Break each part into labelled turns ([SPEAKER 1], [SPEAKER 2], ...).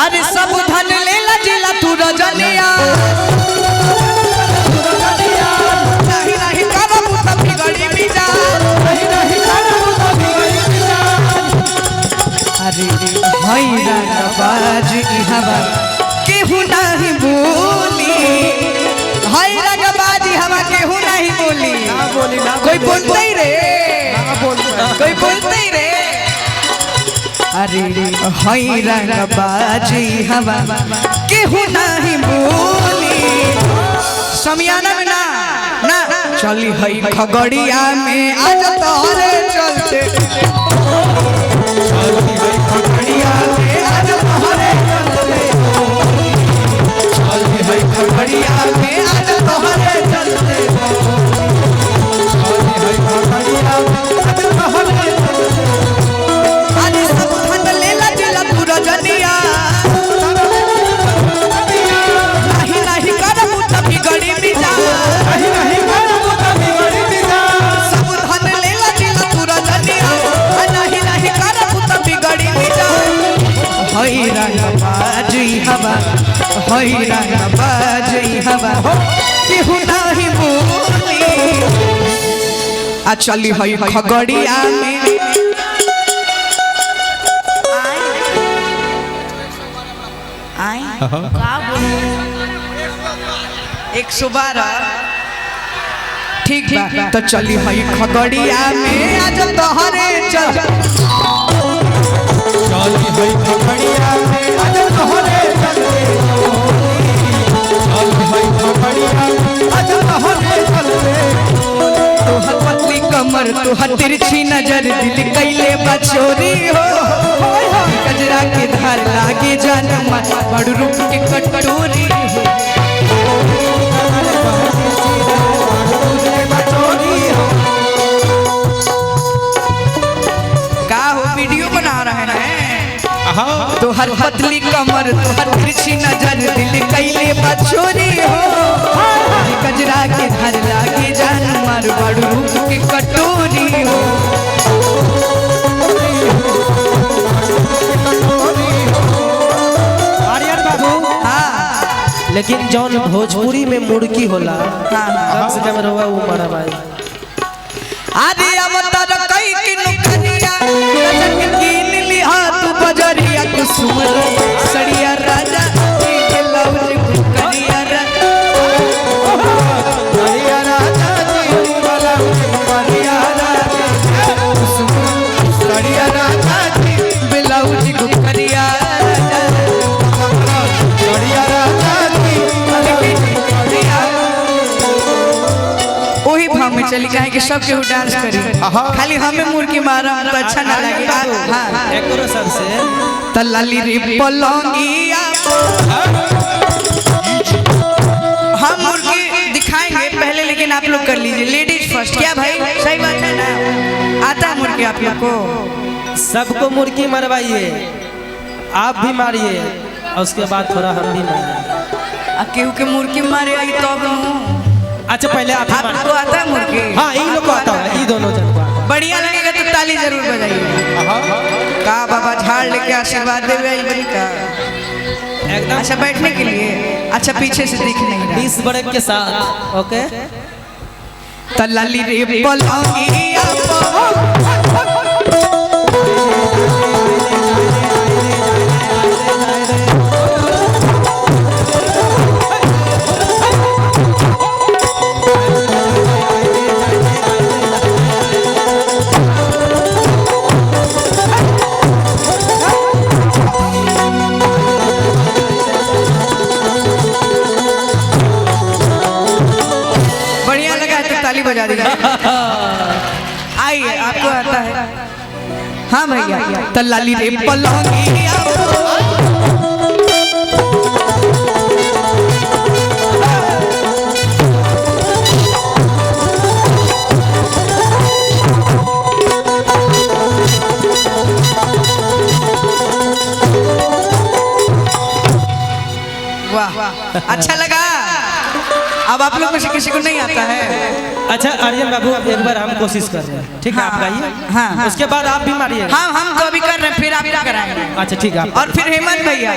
[SPEAKER 1] अरे सब धन ले ला जिला तू रजनिया नहीं नहीं करब त बिगड़ी बिजा नहीं नहीं करब त बिगड़ी बिजा अरे हई रंगबाज हवा केहू नहीं बोली हई रंगबाज हवा केहू नहीं बोली ना कोई बोलते ही रे कोई बोलते ही रे अरे हई रंगबाज हवा केहू नहीं बोली समियाना में ना ना चली हई खगड़िया में आज तोरे चलते चली हई खगड़िया में आज तोरे चलते चली हई खगड़िया में आज तोरे चलते चली हई खगड़िया में आज तोरे आज सब धन लेला जिला तू रजनिया नहीं नहीं करब त बिगड़ी बिजा नहीं नहीं करब त बिगड़ी बिजा सब धन लेला जिला तू रजनिया नहीं नहीं करब त बिगड़ी बिजा हई रंगबाज हवा हई रंगबाज हवा केहू नहीं बोली आ चली हई खगड़िया में
[SPEAKER 2] का बोलूं
[SPEAKER 1] 112 ठीक बा तो चली हई खगड़िया में आज तोहरे चल चली हई खगड़िया में आज तोहरे चलते चली हई खगड़िया में आज तोहरे चलते तोहर पतली कमर तोहर तिरछी नजर दिल कैले बचोरी हो गजरा के धार लागे जान मत बड़ रूप के कटोरी हो का हो वीडियो बना रहे हैं तोहर पतली कमर तोहर तिरछी नजर दिल कैले बचोरी हो गजरा के धार लागे जान मार बड़ रूप के कटोरी हो
[SPEAKER 3] लेकिन जौन भोजपुरी में मुर्गी होला कम से कम रवा वो मरा भाई
[SPEAKER 1] आदि अवतार कई की नुकनिया रजक कीन लिहा तू बजरिया कुसुम सड़िया राजा के लौज कुकनिया सड़िया राजा जी वाला कुकनिया कुसुम सड़िया राजा जी ब्लाउज कुकनिया सड़िया राजा वही भाव में चली कहे कि सब केहू डांस करी खाली हमें मुर्गी मारा तो अच्छा ना लगे हां
[SPEAKER 3] एकरो सबसे
[SPEAKER 1] तल्लाली रे पलंगिया हम मुर्गी दिखाएंगे पहले लेकिन आप लोग कर लीजिए लेडीज फर्स्ट क्या भाई सही बात है ना आता है मुर्गी आप लोग को
[SPEAKER 3] सबको मुर्गी मरवाइए आप भी मारिए और उसके बाद थोड़ा हम भी मारेंगे
[SPEAKER 1] केहू के मुर्गी मारे आई तो
[SPEAKER 3] अच्छा पहले आप
[SPEAKER 1] आपको आता है मुर्गी
[SPEAKER 3] हाँ इन लोग को आता है ये दोनों जन को
[SPEAKER 1] बढ़िया लगेगा तो ताली जरूर बजाइए का बाबा झाड़ लेके आशीर्वाद देवे आई बनी का
[SPEAKER 3] एकदम
[SPEAKER 1] अच्छा बैठने के लिए अच्छा पीछे से दिख नहीं रहा
[SPEAKER 3] 20 बड़े के साथ ओके
[SPEAKER 1] तल्लाली रे पलंगिया बजा देगा आइए आपको आता है हाँ भैया तल्लाली रे पलंगिया वाह अच्छा लगा। अब आप लोग में से किसी को नहीं आता है?
[SPEAKER 3] अच्छा आर्यन बाबू एक बार हम कोशिश कर रहे हैं, ठीक है? आप गाइए,
[SPEAKER 1] हाँ।
[SPEAKER 3] उसके बाद आप भी मारिएगा।
[SPEAKER 1] हाँ हम तो अभी कर रहे हैं, फिर आप कराएंगे।
[SPEAKER 3] अच्छा ठीक है।
[SPEAKER 1] और फिर हेमंत भैया।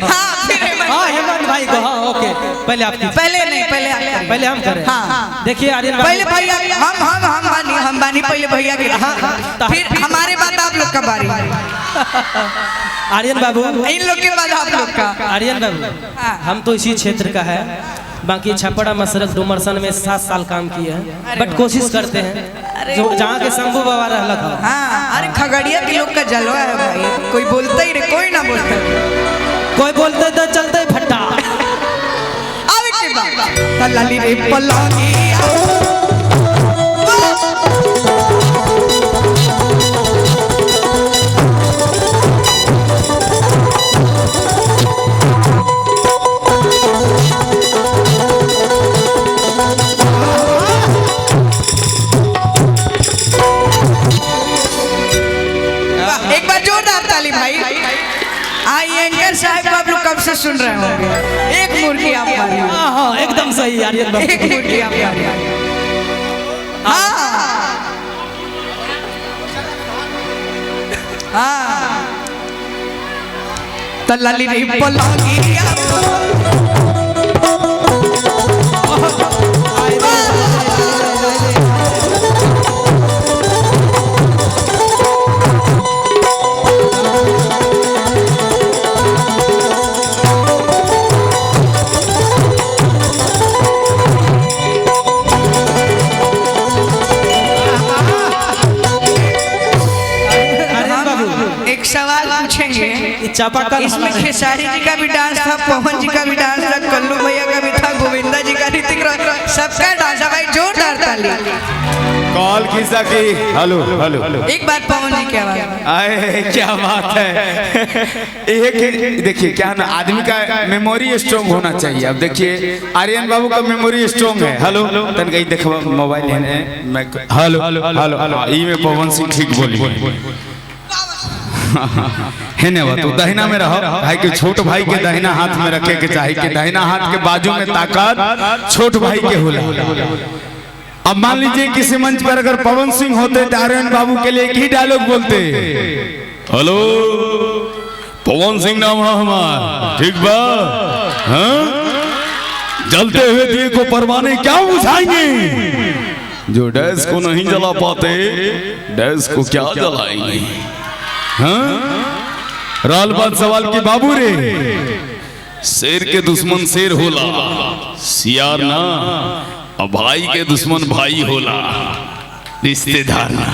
[SPEAKER 1] हाँ फिर
[SPEAKER 3] हेमंत भाई को, हाँ ओके। पहले आप
[SPEAKER 1] पहले नहीं, पहले
[SPEAKER 3] हम करें।
[SPEAKER 1] हाँ
[SPEAKER 3] देखिए आर्यन
[SPEAKER 1] पहले भैया, हम बानी पहले भैया के, फिर हमारे बाद आप लोग का बारी।
[SPEAKER 3] आर्यन बाबू
[SPEAKER 1] इन लोग के बाद आप लोग का।
[SPEAKER 3] आर्यन बाबू हम तो इसी क्षेत्र का है, बाकी छपड़ा मसरक डुमरसन में 7 साल काम किए हैं, बट कोशिश करते हैं जो जहाँ के शंभू बाबा रहलक हो।
[SPEAKER 1] हाँ अरे खगड़िया के लोग का जलवा है भाई, कोई बोलता ही नहीं, कोई ना बोलता,
[SPEAKER 3] कोई बोलते तो चलते फट्टा।
[SPEAKER 1] आवे के बाद लाली रे पलानी साहब को आप लोग कब से सुन रहे होंगे। एक मुर्गी आप मारिए।
[SPEAKER 3] हाँ एकदम सही आर्यन बाबू,
[SPEAKER 1] एक मुर्गी आप मारिए। हाँ तल्लाली रे पलानी
[SPEAKER 3] चापाकल।
[SPEAKER 1] इसमें खेसारी जी का भी डांस था, पवन जी का भी डांस था, कल्लू भैया का भी था, गोविंदा जी का, ऋतिक रोशन, सबका डांस है भाई, जोरदार ताली।
[SPEAKER 2] कॉल किसा की हेलो हेलो
[SPEAKER 1] एक बात पवन जी क्या बात,
[SPEAKER 2] आए क्या बात है। एक देखिए क्या ना, आदमी का मेमोरी स्ट्रांग होना चाहिए। अब देखिए आर्यन बाबू का मेमोरी स्ट्रांग है। हेलो तन कहीं देखो मोबाइल है मैं हेलो हेलो ई में पवन सिंह ठीक बोली है ना। तो दाहिना में रहो भाई के, छोट भाई के दाहिना हाथ में रखे के चाहिए कि दाहिना हाथ के बाजू में ताकत छोट भाई के होला। अब मान लीजिए किसी मंच पर अगर पवन सिंह होते तो आर्यन बाबू के लिए एक ही डायलॉग बोलते, हेलो पवन सिंह नाम है हमारा, ठीक बा हाँ? जलते हुए दिए को परवाने क्या बुझाएंगे, जो डैश को नहीं जला पाते डैश को क्या जलाएंगे। हाँ? राल बात सवाल की बाबू रे, शेर के दुश्मन शेर होला, सियार ना, और भाई के दुश्मन भाई होला, रिश्तेदार ना।